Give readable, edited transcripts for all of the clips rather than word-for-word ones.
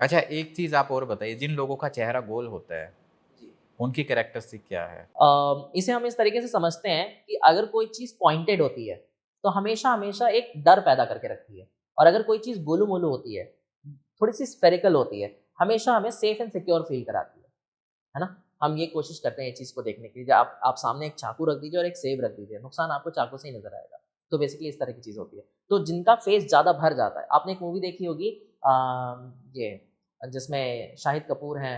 अच्छा, एक चीज़ आप और बताइए, जिन लोगों का चेहरा गोल होता है, जी। उनकी कैरेक्टरिस्टिक क्या है? इसे हम इस तरीके से समझते हैं कि अगर कोई चीज़ पॉइंटेड होती है, तो हमेशा-हमेशा एक डर पैदा करके रखती है और अगर कोई चीज़ गोलू-मोलू होती है, थोड़ी-सी स्फेरिकल होती है, हमेशा हमें सेफ एंड सिक्योर फ़ील कराती है ना? हम ये कोशिश करते हैं ये चीज़ को देखने की, आप सामने एक चाकू रख दीजिए और एक सेब रख दीजिए, नुकसान आपको चाकू से ही नज़र आएगा। तो बेसिकली इस तरह की चीज़ होती है। तो जिनका फेस ज़्यादा भर जाता है, आपने एक मूवी देखी होगी ये जिसमें शाहिद कपूर हैं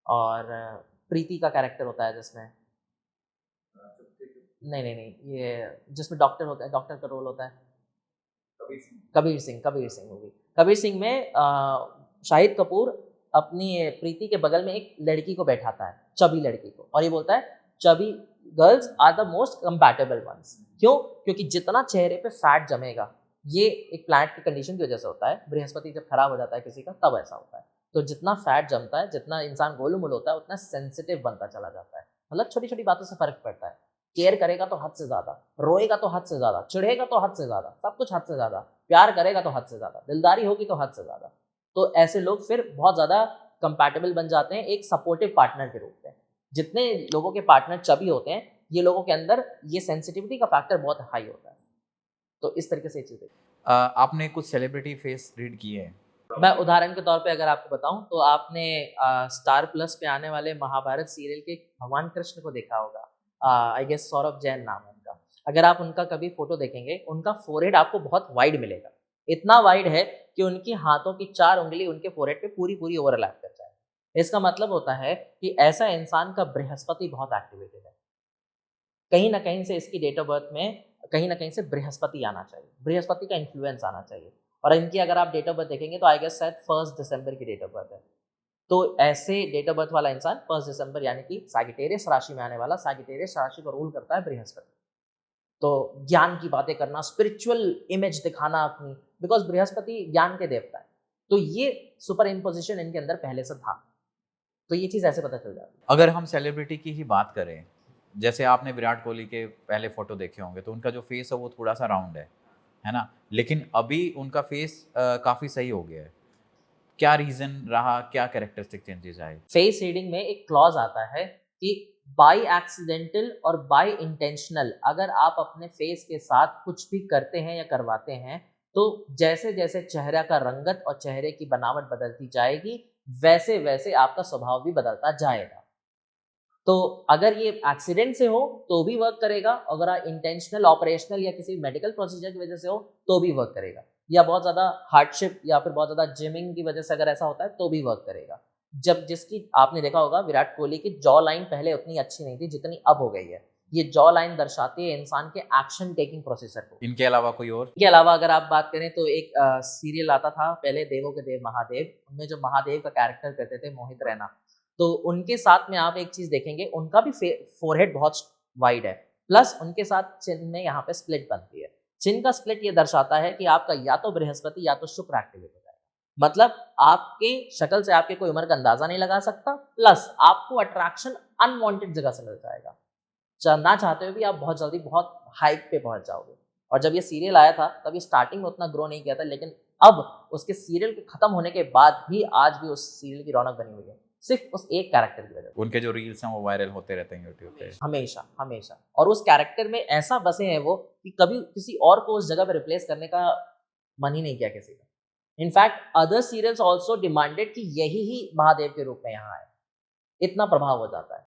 और प्रीति का कैरेक्टर होता है जिसमें नहीं, ये जिसमें डॉक्टर होता है, डॉक्टर का रोल होता है। कबीर सिंह मूवी। कबीर सिंह में शाहिद कपूर अपनी प्रीति के बगल में एक लड़की को बैठाता है, चबी लड़की को, और ये बोलता है chubby girls are the most compatible ones. क्यों? क्योंकि जितना चेहरे पे फैट जमेगा, ये एक प्लैनेट की कंडीशन की वजह से होता है। बृहस्पति जब खराब हो जाता है किसी का, तब ऐसा होता है। तो जितना फैट जमता है, जितना इंसान गोलू-मोलू होता है, उतना सेंसिटिव बनता चला जाता है। मतलब छोटी-छोटी बातों से फ़र्क पड़ता है। केयर करेगा तो हद से ज़्यादा, रोएगा तो हद से ज़्यादा, चिढ़ेगा तो हद से ज़्यादा, सब कुछ हद से ज़्यादा, प्यार करेगा तो हद से ज़्यादा, दिलदारी होगी तो हद से ज़्यादा। तो ऐसे लोग फिर बहुत ज़्यादा कंपैटिबल बन जाते हैं एक सपोर्टिव पार्टनर के रूप में। जितने लोगों के पार्टनर चबी होते हैं, ये लोगों के अंदर ये सेंसिटिविटी का फैक्टर बहुत हाई होता है। तो इस तरीके से ये चीज़ें। आपने कुछ सेलिब्रिटी फेस रीड किए हैं? मैं उदाहरण के तौर पे अगर आपको बताऊँ तो आपने स्टार प्लस पे आने वाले महाभारत सीरियल के भगवान कृष्ण को देखा होगा। आई गेस सौरभ जैन नाम है उनका। अगर आप उनका कभी फ़ोटो देखेंगे, उनका फ़ोरहेड आपको बहुत वाइड मिलेगा। इतना वाइड है कि उनकी हाथों की 4 उँगली उनके फ़ोरहेड पे पूरी-पूरी ओवरलैप कर जाए। इसका मतलब होता है कि ऐसा इंसान का बृहस्पति बहुत एक्टिवेटेड है। कहीं न कहीं से इसकी डेट ऑफ बर्थ में कहीं न कहीं से बृहस्पति आना चाहिए। बृहस्पति का इन्फ्लुएंस आना चाहिए और इनकी अगर आप डेट ऑफ बर्थ देखेंगे तो आई गेस शायद 1 दिसंबर की डेट ऑफ बर्थ है। तो ऐसे डेट ऑफ बर्थ वाला इंसान 1 दिसंबर यानी कि सैजिटेरियस राशि में आने वाला, सैजिटेरियस राशि को रूल करता है बृहस्पति। तो ज्ञान की बातें करना, स्पिरिचुअल इमेज दिखाना अपनी, बिकॉज़ बृहस्पति ज्ञान के देवता है। तो ये सुपर इम्पोज़िशन इनके अंदर पहले से था। तो ये चीज़ ऐसे पता चल जाती है। अगर हम सेलिब्रिटी की ही बात करें, जैसे आपने विराट कोहली के पहले फ़ोटो देखे होंगे, तो उनका जो फेस है वो थोड़ा-सा राउंड है ना? लेकिन अभी उनका फेस काफ़ी सही हो गया है। क्या रीज़न रहा? क्या कैरेक्टरिस्टिक चेंजेज़ आए? फेस रीडिंग में एक क्लॉज आता है कि बाय एक्सीडेंटल और बाय इंटेंशनल अगर आप अपने फेस के साथ कुछ भी करते हैं या करवाते हैं, तो जैसे जैसे चेहरा का रंगत और चेहरे की बनावट बदलती जाएगी, वैसे वैसे आपका स्वभाव भी बदलता जाएगा। तो अगर ये एक्सीडेंट से हो तो भी वर्क करेगा, अगर इंटेंशनल ऑपरेशनल या किसी मेडिकल प्रोसीजर की वजह से हो तो भी वर्क करेगा, या बहुत ज़्यादा हार्डशिप या फिर बहुत ज़्यादा जिमिंग की वजह से अगर ऐसा होता है तो भी वर्क करेगा। जब जिसकी आपने देखा होगा विराट कोहली की जॉ लाइन पहले उतनी अच्छी नहीं थी जितनी अब हो गई है। ये जॉ लाइन दर्शाती है इंसान के एक्शन टेकिंग प्रोसेसर को। इनके अलावा कोई और? इसके अलावा अगर आप बात करें तो एक सीरियल आता था पहले, देवों के देव महादेव, उनमें जो महादेव का कैरेक्टर करते थे मोहित रैना, तो उनके साथ में आप एक चीज़ देखेंगे, उनका भी फ़ोरहेड बहुत वाइड है, प्लस उनके साथ चिन में यहाँ पे स्प्लिट बनती है। चिन का स्प्लिट ये दर्शाता है कि आपका या तो बृहस्पति या तो शुक्र एक्टिवेट हो जाएगा। मतलब आपके शक्ल से आपके कोई उम्र का अंदाज़ा नहीं लगा सकता, प्लस आपको अट्रैक्शन अनवांटेड जगह से मिल जाएगा। ना चाहते हुए भी आप बहुत जल्दी बहुत हाइक पे पहुँच जाओगे। और जब ये सीरियल आया था, तब ये स्टार्टिंग में उतना ग्रो नहीं किया था, लेकिन अब उसके सीरियल के खत्म होने के बाद भी आज भी उस सीरियल की रौनक बनी हुई है, सिर्फ़ उस एक कैरेक्टर की वजह से। उनके जो रील्स हैं वो वायरल होते रहते हैं यूट्यूब पे। हमेशा, हमेशा। और उस कैरेक्टर में ऐसा बसे हैं वो कि कभी किसी और को उस जगह पे रिप्लेस करने का मन ही नहीं किया किसी का। In fact other serials also demanded कि यही ही महादेव के रूप में यहाँ आए। इतना प्रभाव हो जाता है।